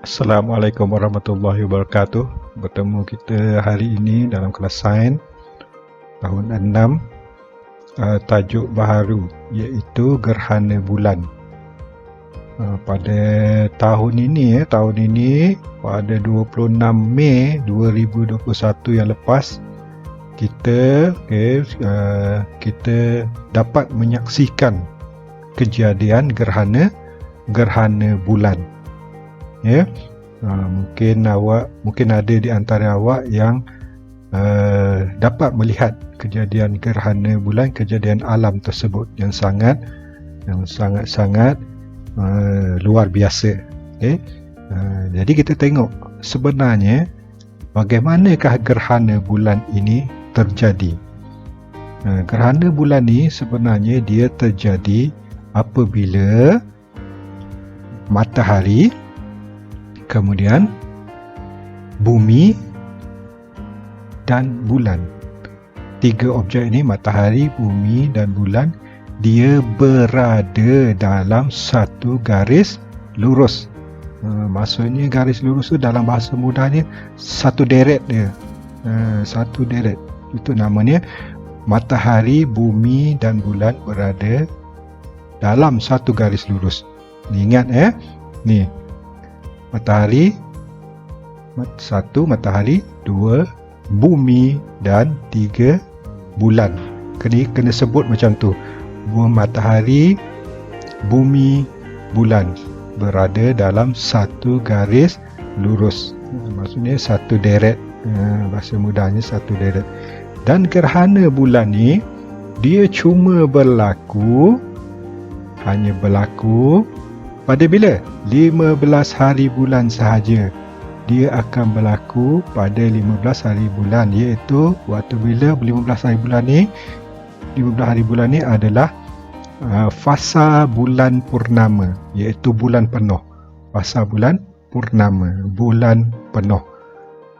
Assalamualaikum warahmatullahi wabarakatuh. Bertemu kita hari ini dalam kelas sains tahun 6, tajuk baharu iaitu gerhana bulan. Pada tahun ini pada 26 Mei 2021 yang lepas, kita dapat menyaksikan kejadian gerhana bulan. Ya, mungkin ada di antara awak yang dapat melihat kejadian gerhana bulan, kejadian alam tersebut yang sangat luar biasa. Jadi kita tengok sebenarnya bagaimanakah gerhana bulan ini terjadi. Gerhana bulan ini sebenarnya dia terjadi apabila matahari, kemudian bumi dan bulan, tiga objek ini, matahari, bumi dan bulan, dia berada dalam satu garis lurus. Maksudnya garis lurus tu dalam bahasa mudahnya satu deret dia. Satu deret. Itu namanya matahari, bumi dan bulan berada dalam satu garis lurus. Ingat ni matahari, satu matahari, dua bumi dan tiga bulan. Kena sebut macam tu. Matahari, bumi, bulan berada dalam satu garis lurus. Maksudnya satu deret. Bahasa mudahnya satu deret. Dan gerhana bulan ni dia hanya berlaku pada bila? 15 hari bulan sahaja. Dia akan berlaku pada 15 hari bulan, iaitu waktu bila 15 hari bulan ni adalah fasa bulan purnama, iaitu bulan penuh. Fasa bulan purnama, bulan penuh.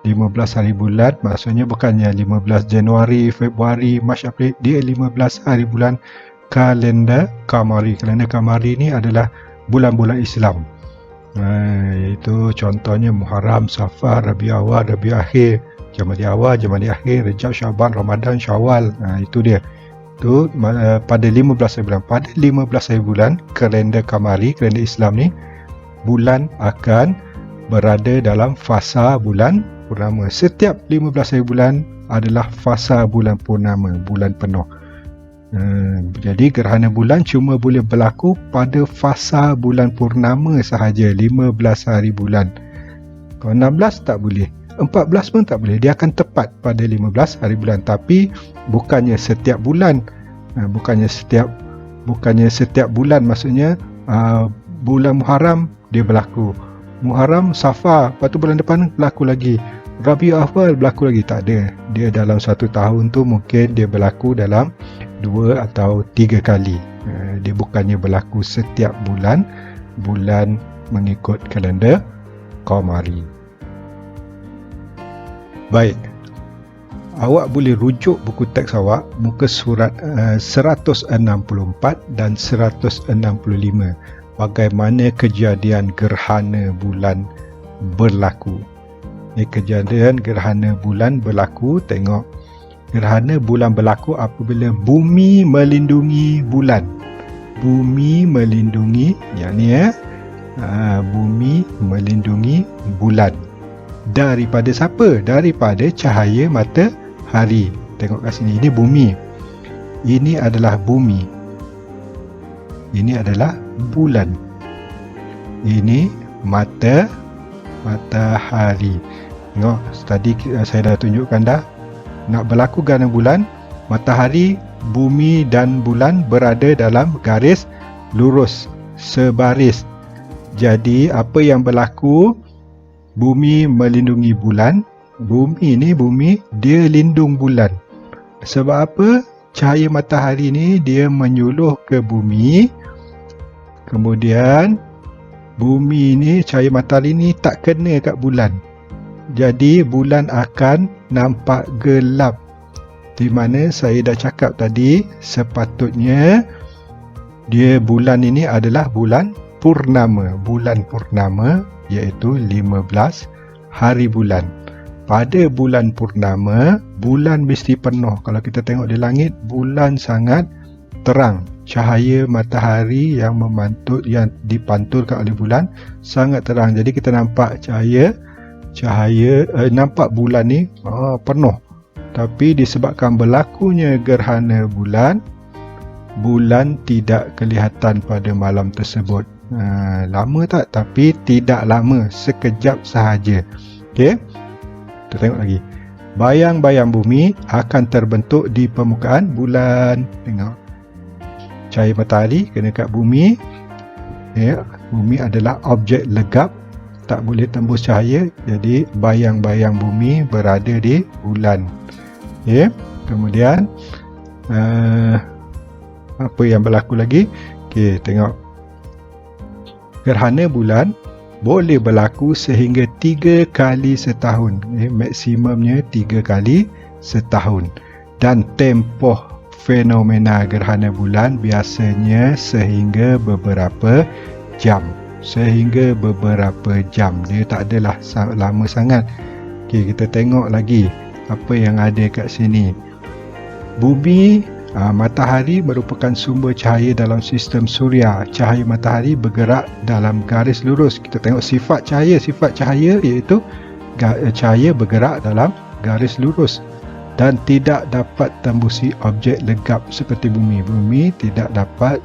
15 hari bulan maksudnya bukannya 15 Januari, Februari, Mac, April, dia 15 hari bulan kalender Qamari. Kalender Qamari ni adalah bulan-bulan Islam. Iaitu contohnya Muharram, Safar, Rabi' Awal, Rabi' Akhir, Jamadi Awal, Jamadi Akhir, Rejab, Syaban, Ramadan, Syawal. Itu dia. Itu pada 15 hari bulan. Pada 15 hari bulan kalender Qamari, kalender Islam ni, bulan akan berada dalam fasa bulan purnama. Setiap 15 hari bulan adalah fasa bulan purnama, bulan penuh. Jadi gerhana bulan cuma boleh berlaku pada fasa bulan purnama sahaja, 15 hari bulan. Kalau 16 tak boleh, 14 pun tak boleh. Dia akan tepat pada 15 hari bulan, tapi bukannya setiap bulan. Bukannya setiap bulan, maksudnya bulan Muharram dia berlaku. Muharram, Safar, lepas tu bulan depan berlaku lagi. Rabi' Awal berlaku lagi. Tak ada. Dia dalam satu tahun tu mungkin dia berlaku dalam 2 atau 3 kali. Dia bukannya berlaku setiap bulan mengikut kalender Qamari. Baik, awak boleh rujuk buku teks awak muka surat 164 dan 165, bagaimana kejadian gerhana bulan berlaku. Kejadian gerhana bulan berlaku, tengok. Gerhana bulan berlaku apabila bumi melindungi bulan. Bumi melindungi, yang ni bumi melindungi bulan. Daripada siapa? Daripada cahaya matahari. Tengok kat sini, ini bumi. Ini adalah bumi. Ini adalah bulan. Ini matahari. Tengok, tadi saya dah tunjukkan dah. Nak berlaku gerhana bulan, matahari, bumi dan bulan berada dalam garis lurus, sebaris. Jadi apa yang berlaku? Bumi melindungi bulan. Bumi dia lindung bulan. Sebab apa? Cahaya matahari ni dia menyuluh ke bumi. Kemudian bumi ni, cahaya matahari ni tak kena kat bulan. Jadi bulan akan nampak gelap. Di mana saya dah cakap tadi, sepatutnya dia bulan ini adalah bulan purnama. Bulan purnama iaitu 15 hari bulan. Pada bulan purnama, bulan mesti penuh. Kalau kita tengok di langit, bulan sangat terang. Cahaya matahari yang dipantulkan oleh bulan sangat terang. Jadi kita nampak nampak bulan ni penuh. Tapi disebabkan berlakunya gerhana bulan, bulan tidak kelihatan pada malam tersebut. Lama tak? Tapi tidak lama, sekejap sahaja. Okey. Kita tengok lagi. Bayang-bayang bumi akan terbentuk di permukaan bulan. Tengok. Cahaya matahari kena kat bumi. Ya, bumi adalah objek legap, tak boleh tembus cahaya. Jadi bayang-bayang bumi berada di bulan. Ya. Kemudian apa yang berlaku lagi? Okey, tengok. Gerhana bulan boleh berlaku sehingga 3 kali setahun. Maksimumnya 3 kali setahun. Dan tempoh fenomena gerhana bulan biasanya sehingga beberapa jam. Dia tak adalah lama sangat. Okey, kita tengok lagi apa yang ada kat sini. Bumi, matahari merupakan sumber cahaya dalam sistem suria. Cahaya matahari bergerak dalam garis lurus. Kita tengok sifat cahaya iaitu cahaya bergerak dalam garis lurus dan tidak dapat tembusi objek legap seperti bumi. Bumi tidak dapat,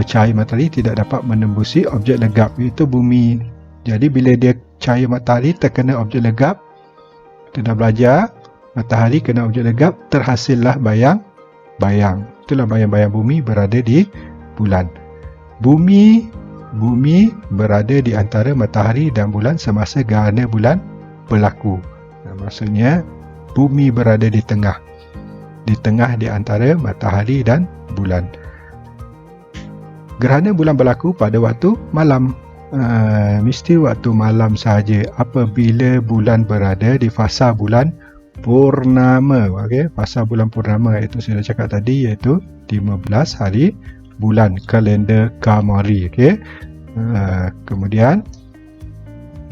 cahaya matahari tidak dapat menembusi objek legap iaitu bumi. Jadi bila cahaya matahari terkena objek legap, kita dah belajar, matahari kena objek legap, terhasillah bayang. Itulah bayang-bayang bumi berada di bulan. Bumi berada di antara matahari dan bulan semasa gerhana bulan berlaku. Maksudnya bumi berada di tengah di antara matahari dan bulan. Gerhana bulan berlaku pada waktu malam. Mesti waktu malam sahaja apabila bulan berada di fasa bulan purnama. Okey, fasa bulan purnama itu saya dah cakap tadi, iaitu 15 hari bulan kalender Qamari. Okey. Kemudian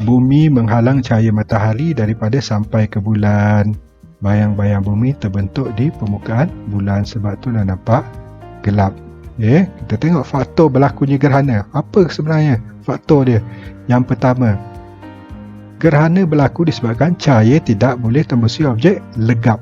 bumi menghalang cahaya matahari daripada sampai ke bulan. Bayang-bayang bumi terbentuk di permukaan bulan, sebab itulah nampak gelap. Okey, kita tengok faktor berlakunya gerhana. Apa sebenarnya faktor dia? Yang pertama, gerhana berlaku disebabkan cahaya tidak boleh tembusi objek legap.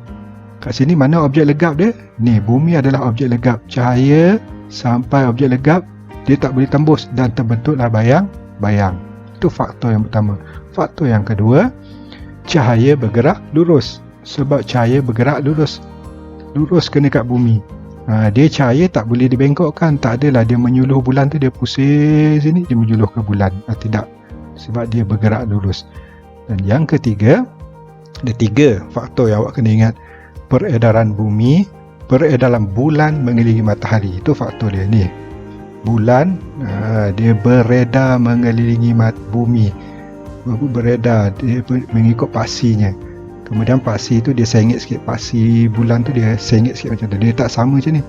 Kat sini mana objek legap dia? Ni, bumi adalah objek legap. Cahaya sampai objek legap, dia tak boleh tembus dan terbentuklah bayang-bayang. Itu faktor yang pertama. Faktor yang kedua, cahaya bergerak lurus. Sebab cahaya bergerak lurus kena kat bumi. Dia cahaya tak boleh dibengkokkan. Tak adalah dia menyuluh bulan tu, dia pusing sini, dia menyuluh ke bulan. Tidak. Sebab dia bergerak lurus. Dan yang ketiga, ada 3 faktor yang awak kena ingat. Peredaran bulan mengelilingi matahari. Itu faktor dia ni. Bulan dia beredar mengelilingi bumi. Beredar, dia mengikut pasinya. Kemudian pasi tu dia sengit sikit. Pasi bulan tu dia sengit sikit macam tu. Dia tak sama macam ni.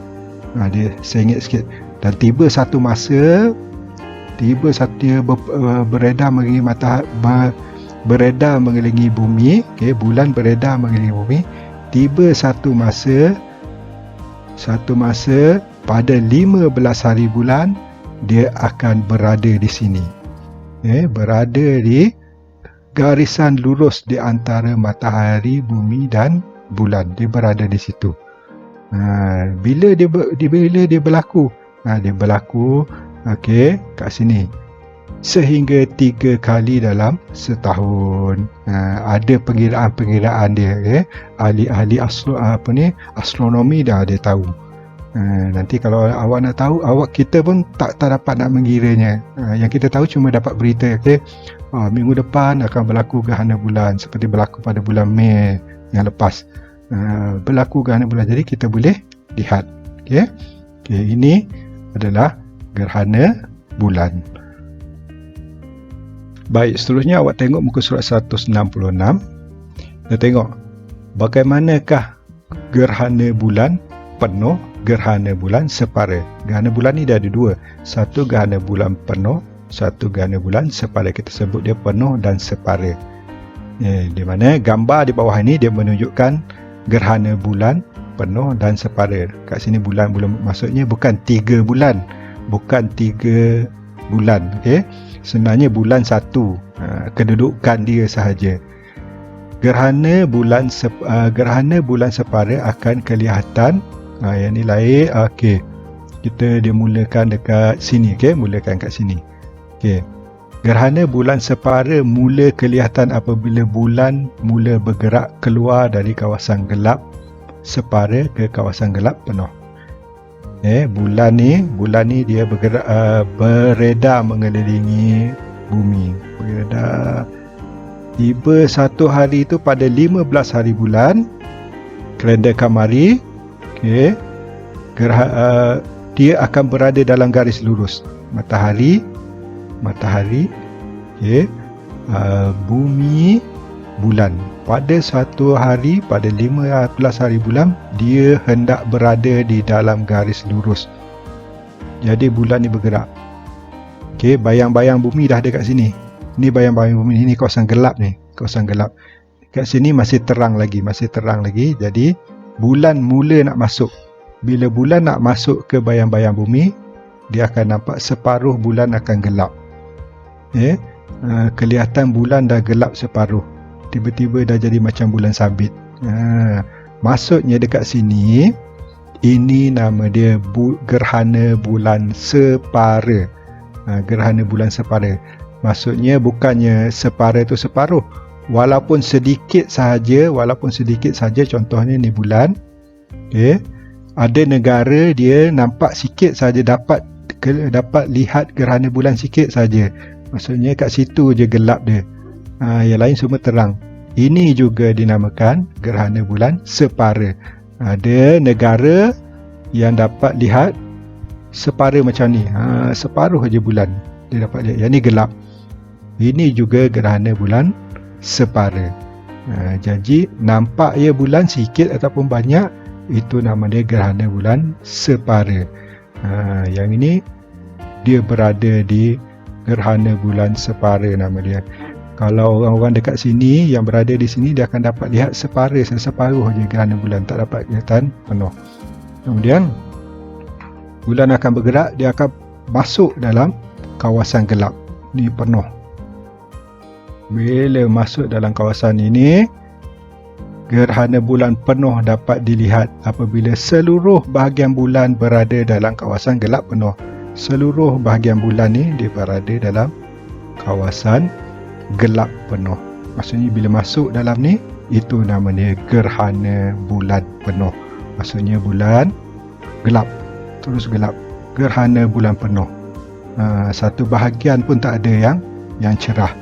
Dia sengit sikit. Dan tiba satu masa dia beredar mengelilingi matahari, beredar mengelilingi bumi. Okay, bulan beredar mengelilingi bumi. Tiba satu masa pada 15 hari bulan dia akan berada di sini. Berada di garisan lurus di antara matahari, bumi dan bulan. Dia berada di situ. Bila dia berlaku? Dia berlaku kat sini sehingga 3 kali dalam setahun. Ada pengiraan dia. Ahli-ahli astronomi dah ada tahu. Nanti kalau awak nak tahu, kita pun tak dapat nak mengiranya. Yang kita tahu cuma dapat berita. Minggu depan akan berlaku gerhana bulan, seperti berlaku pada bulan Mei yang lepas. Berlaku gerhana bulan, jadi kita boleh lihat. Ini adalah gerhana bulan. Baik, seterusnya awak tengok muka surat 166. Kita tengok bagaimanakah gerhana bulan penuh, gerhana bulan separa. Gerhana bulan ni dah ada 2. Satu gerhana bulan penuh, satu gerhana bulan separa. Kita sebut dia penuh dan separa. Di mana gambar di bawah ini dia menunjukkan gerhana bulan penuh dan separa. Kat sini bulan maksudnya bukan 3 bulan, bukan 3 bulan. Okey, sebenarnya bulan satu, kedudukan dia sahaja. Gerhana bulan separa akan kelihatan, yang ni lain. Okey, kita dimulakan dekat sini. Okey, mulakan kat sini. Okey, gerhana bulan separa mula kelihatan apabila bulan mula bergerak keluar dari kawasan gelap separa ke kawasan gelap penuh. Bulan ni dia bergerak, beredar mengelilingi bumi. Beredar. Tiba satu hari itu pada 15 hari bulan kalender Kamari. Okey, dia akan berada dalam garis lurus. Matahari, okey, bumi, bulan. Pada suatu hari, pada 15 hari bulan, dia hendak berada di dalam garis lurus. Jadi bulan ni bergerak. Okey, bayang-bayang bumi dah ada kat sini. Ni bayang-bayang bumi, ini kawasan gelap ni, kawasan gelap. Kat sini masih terang lagi. Jadi bulan mula nak masuk. Bila bulan nak masuk ke bayang-bayang bumi, dia akan nampak separuh bulan akan gelap. Kelihatan bulan dah gelap separuh. Tiba-tiba dah jadi macam bulan sabit. Maksudnya dekat sini, ini nama dia gerhana bulan separa. Gerhana bulan separa. Maksudnya bukannya separa tu separuh. Walaupun sedikit sahaja, contohnya ni bulan. Okey, ada negara dia nampak sikit saja, dapat lihat gerhana bulan sikit saja. Maksudnya kat situ je gelap dia. Yang lain semua terang. Ini juga dinamakan gerhana bulan separa. Ada negara yang dapat lihat separa macam ni. Separuh aja bulan dia dapat lihat. Yang ni gelap. Ini juga gerhana bulan separa. Jadi nampak ya bulan sikit ataupun banyak, itu nama dia gerhana bulan separa. Yang ini dia berada di gerhana bulan separa nama dia. Kalau orang-orang dekat sini yang berada di sini, dia akan dapat lihat separuh saja gerhana bulan, tak dapat kelihatan penuh. Kemudian bulan akan bergerak, dia akan masuk dalam kawasan gelap. Ni penuh. Bila masuk dalam kawasan ini, gerhana bulan penuh dapat dilihat apabila seluruh bahagian bulan berada dalam kawasan gelap penuh. Seluruh bahagian bulan ni dia berada dalam kawasan gelap penuh. Maksudnya bila masuk dalam ni, itu namanya gerhana bulan penuh. Maksudnya bulan gelap, terus gelap. Gerhana bulan penuh. Satu bahagian pun tak ada yang cerah.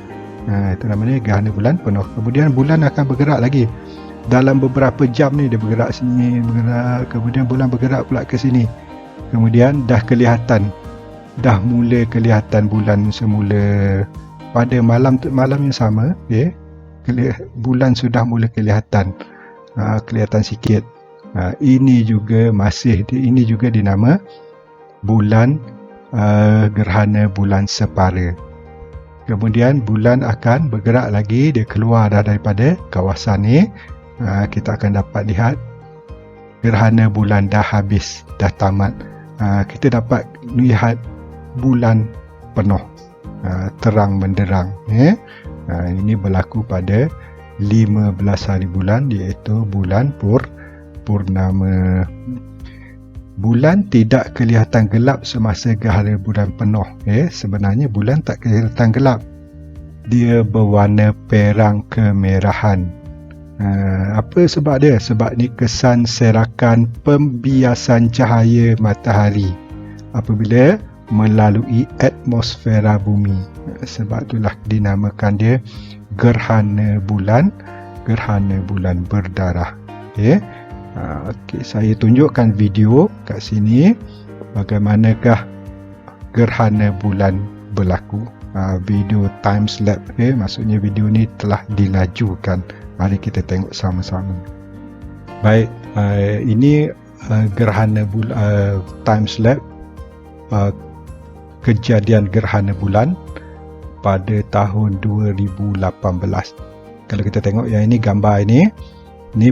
Itu namanya gerhana bulan penuh. Kemudian bulan akan bergerak lagi. Dalam beberapa jam ni dia bergerak sini, bergerak. Kemudian bulan bergerak pula ke sini. Kemudian dah mula kelihatan bulan semula. Pada malam yang sama, bulan sudah mula kelihatan. Kelihatan sikit. Ini juga dinama bulan, gerhana bulan separa. Kemudian bulan akan bergerak lagi, dia keluar dah daripada kawasan ni. Kita akan dapat lihat gerhana bulan dah habis, dah tamat. Kita dapat lihat bulan penuh, terang menderang. Ini berlaku pada 15 hari bulan, iaitu bulan purnama. Bulan tidak kelihatan gelap semasa gerhana bulan penuh. Sebenarnya bulan tak kelihatan gelap. Dia berwarna perang kemerahan. Apa sebab dia? Sebab ni kesan serakan pembiasan cahaya matahari apabila melalui atmosfera bumi. Sebab itulah dinamakan dia gerhana bulan berdarah. Okey, saya tunjukkan video kat sini bagaimanakah gerhana bulan berlaku. Video time lapse. Maksudnya video ni telah dilajukan. Mari kita tengok sama-sama. Baik, ini gerhana bulan time lapse kejadian gerhana bulan pada tahun 2018. Kalau kita tengok yang ini gambar ini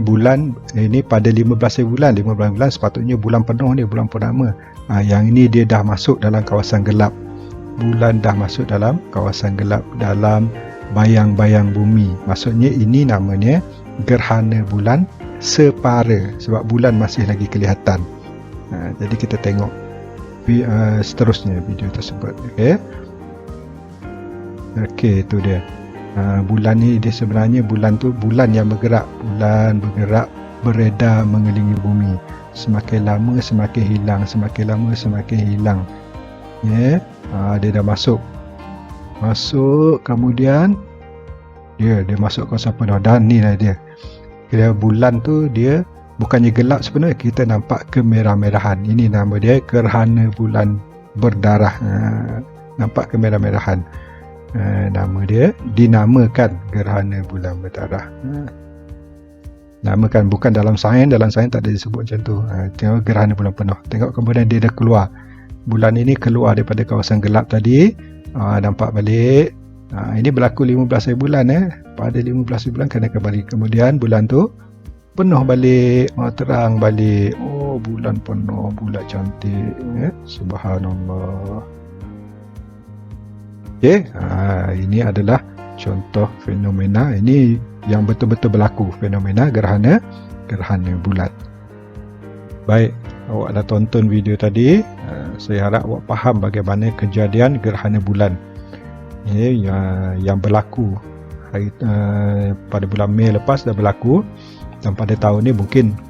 bulan, ini pada 15 bulan, 15 bulan sepatutnya bulan penuh ni, bulan purnama. Yang ini dia dah masuk dalam kawasan gelap. Bulan dah masuk dalam kawasan gelap, dalam bayang-bayang bumi. Maksudnya ini namanya gerhana bulan separa, sebab bulan masih lagi kelihatan. Jadi kita tengok seterusnya video tersebut. Okey, itu dia. Bulan ni dia sebenarnya bulan yang bergerak, beredar mengelilingi bumi. Semakin lama semakin hilang, semakin lama semakin hilang. Dia dah masuk, kemudian dia masuk kawasan penuh, dan ni lah dia. Kira bulan tu dia bukannya gelap sebenarnya, kita nampak kemerah-merahan. Ini nama dia gerhana bulan berdarah. Nampak kemerah-merahan. Nama dia dinamakan gerhana bulan berdarah. Namakan, bukan dalam sains tak ada disebut macam tu. Tengok gerhana bulan penuh. Tengok kemudian dia dah keluar. Bulan ini keluar daripada kawasan gelap tadi. Nampak balik. Ini berlaku 15 bulan. Pada 15 bulan kena kembali. Kemudian bulan tu penuh balik, terang balik. Oh, bulan penuh, bulan cantik. Subhanallah. Okey, ini adalah contoh fenomena ini yang betul-betul berlaku, fenomena gerhana bulan. Baik, awak dah tonton video tadi. Saya harap awak faham bagaimana kejadian gerhana bulan yang berlaku pada bulan Mei lepas dah berlaku, dan pada tahun ni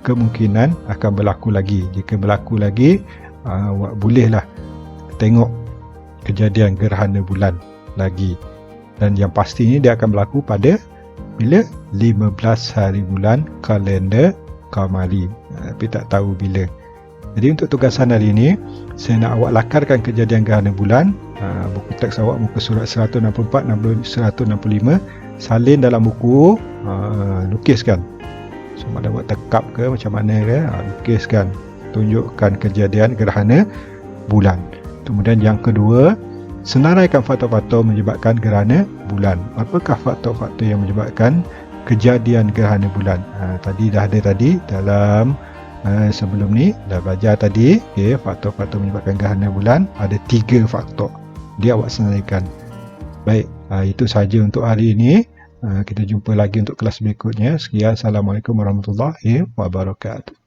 kemungkinan akan berlaku lagi. Jika berlaku lagi, awak bolehlah tengok kejadian gerhana bulan lagi, dan yang pastinya dia akan berlaku pada bila 15 hari bulan kalender Qamari, tapi tak tahu bila. Jadi untuk tugasan hari ini, saya nak awak lakarkan kejadian gerhana bulan. Buku teks awak muka surat 164, 165, salin dalam buku, lukiskan. Sama ada buat tekap ke macam mana ke, lukiskan, tunjukkan kejadian gerhana bulan. Kemudian yang kedua, senaraikan faktor-faktor menyebabkan gerhana bulan. Apakah faktor-faktor yang menyebabkan kejadian gerhana bulan? Tadi dah ada tadi dalam sebelum ni dah belajar tadi. Faktor-faktor menyebabkan gerhana bulan ada 3 faktor. Dia awak senaraikan. Baik, itu sahaja untuk hari ini. Kita jumpa lagi untuk kelas berikutnya. Sekian, Assalamualaikum warahmatullahi wabarakatuh.